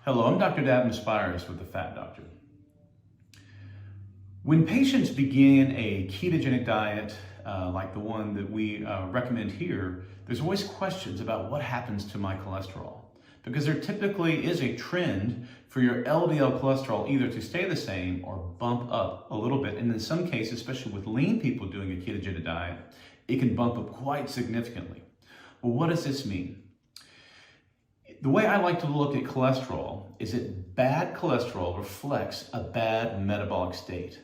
Hello, I'm Dr. Davin Spires with The Fat Doctor. When patients begin a ketogenic diet, like the one that we recommend here, there's always questions about what happens to my cholesterol. Because there typically is a trend for your LDL cholesterol either to stay the same or bump up a little bit. And in some cases, especially with lean people doing a ketogenic diet, it can bump up quite significantly. Well, what does this mean? The way I like to look at cholesterol is that bad cholesterol reflects a bad metabolic state.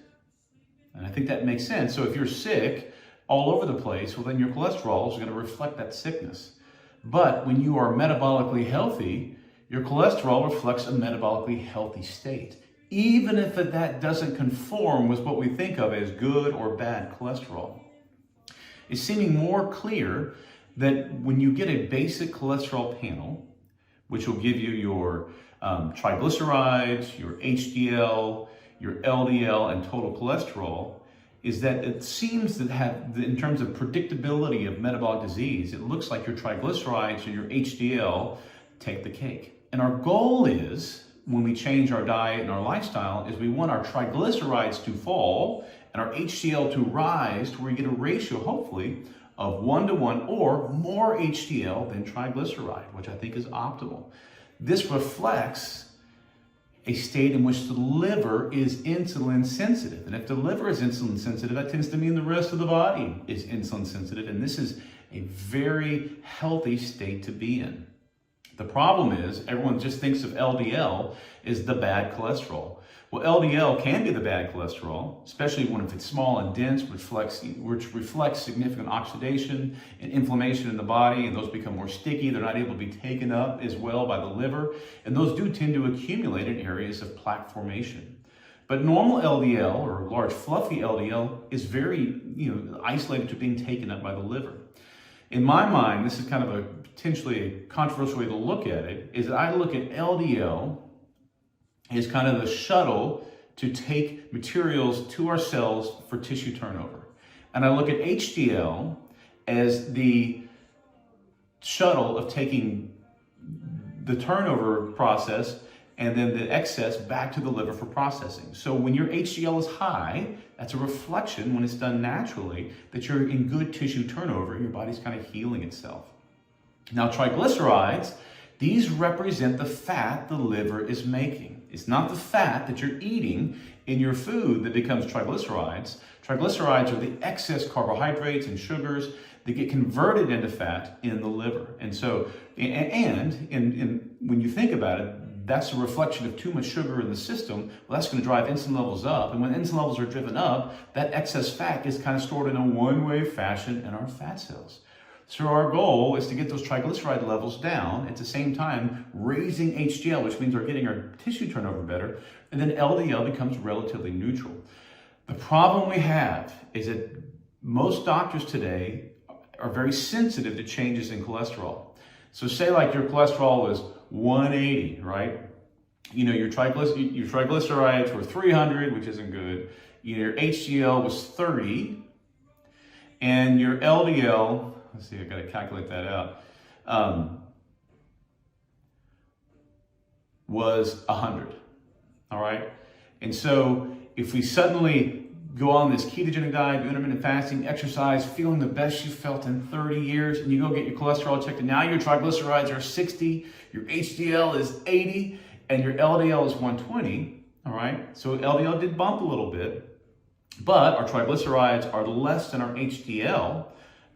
And I think that makes sense. So if you're sick all over the place, well, then your cholesterol is going to reflect that sickness. But when you are metabolically healthy, your cholesterol reflects a metabolically healthy state, even if that doesn't conform with what we think of as good or bad cholesterol. It's seeming more clear that when you get a basic cholesterol panel, which will give you your triglycerides, your HDL, your LDL, and total cholesterol, is that it seems to have, in terms of predictability of metabolic disease, it looks like your triglycerides and your HDL take the cake. And our goal is, when we change our diet and our lifestyle, is we want our triglycerides to fall and our HDL to rise to where we get a ratio, hopefully, of 1-to-1 or more HDL than triglyceride, which I think is optimal. This reflects a state in which the liver is insulin sensitive. And if the liver is insulin sensitive, that tends to mean the rest of the body is insulin sensitive. And this is a very healthy state to be in. The problem is everyone just thinks of LDL as the bad cholesterol. Well, LDL can be the bad cholesterol, especially if it's small and dense, which reflects significant oxidation and inflammation in the body, and those become more sticky. They're not able to be taken up as well by the liver, and those do tend to accumulate in areas of plaque formation. But normal LDL, or large fluffy LDL, is very isolated to being taken up by the liver. In my mind, this is kind of potentially a controversial way to look at it, is that I look at LDL is kind of the shuttle to take materials to our cells for tissue turnover. And I look at HDL as the shuttle of taking the turnover process and then the excess back to the liver for processing. So when your HDL is high, that's a reflection, when it's done naturally, that you're in good tissue turnover and your body's kind of healing itself. Now, triglycerides, these represent the fat the liver is making. It's not the fat that you're eating in your food that becomes triglycerides. Triglycerides are the excess carbohydrates and sugars that get converted into fat in the liver. And so, when you think about it, that's a reflection of too much sugar in the system. Well, that's going to drive insulin levels up. And when insulin levels are driven up, that excess fat gets kind of stored in a one-way fashion in our fat cells. So our goal is to get those triglyceride levels down, at the same time raising HDL, which means we're getting our tissue turnover better, and then LDL becomes relatively neutral. The problem we have is that most doctors today are very sensitive to changes in cholesterol. So say like your cholesterol is 180, right? Your triglycerides were 300, which isn't good. Your HDL was 30, and your LDL, let's see, I got to calculate that out, was 100, all right? And so if we suddenly go on this ketogenic diet, do intermittent fasting, exercise, feeling the best you've felt in 30 years, and you go get your cholesterol checked, and now your triglycerides are 60, your HDL is 80, and your LDL is 120, all right? So LDL did bump a little bit, but our triglycerides are less than our HDL,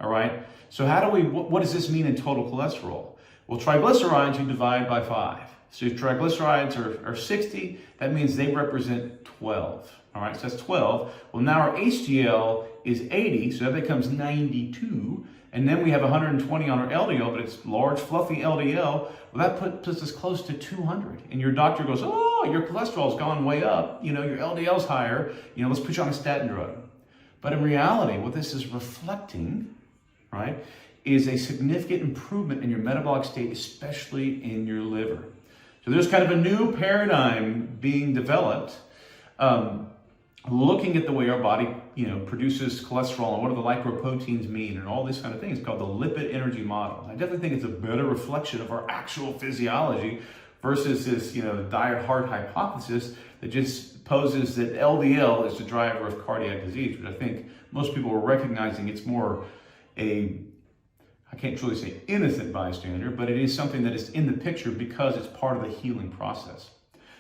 all right? So what does this mean in total cholesterol? Well, triglycerides you divide by 5. So if triglycerides are 60, that means they represent 12. All right, so that's 12. Well, now our HDL is 80, so that becomes 92. And then we have 120 on our LDL, but it's large, fluffy LDL. Well, that puts us close to 200. And your doctor goes, oh, your cholesterol's gone way up. Your LDL's higher. Let's put you on a statin drug. But in reality, what this is reflecting, right, is a significant improvement in your metabolic state, especially in your liver. So there's kind of a new paradigm being developed, looking at the way our body, produces cholesterol and what do the lipoproteins mean and all these kind of things. It's called the lipid energy model. I definitely think it's a better reflection of our actual physiology versus this, diet heart hypothesis that just poses that LDL is the driver of cardiac disease, which I think most people are recognizing it's more I can't truly say innocent bystander, but it is something that is in the picture because it's part of the healing process.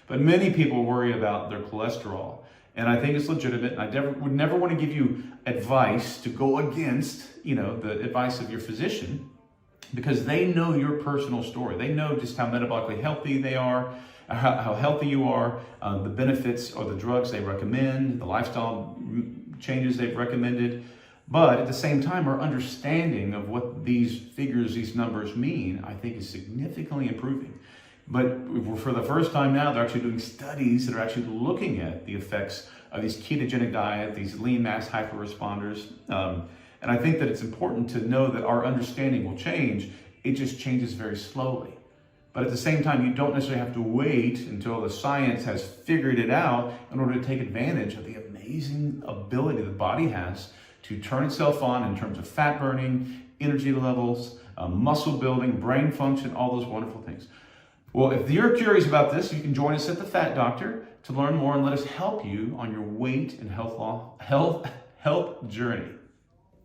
But many people worry about their cholesterol, and I think it's legitimate. I would never want to give you advice to go against, the advice of your physician, because they know your personal story. They know just how metabolically healthy they are, how healthy you are, the benefits or the drugs they recommend, the lifestyle changes they've recommended. But at the same time, our understanding of what these figures, these numbers mean, I think is significantly improving. But for the first time now, they're actually doing studies that are actually looking at the effects of these ketogenic diet, these lean mass hyperresponders. And I think that it's important to know that our understanding will change. It just changes very slowly. But at the same time, you don't necessarily have to wait until the science has figured it out in order to take advantage of the amazing ability the body has to turn itself on in terms of fat burning, energy levels, muscle building, brain function, all those wonderful things. Well, if you're curious about this, you can join us at the Fat Doctor to learn more and let us help you on your weight and health journey.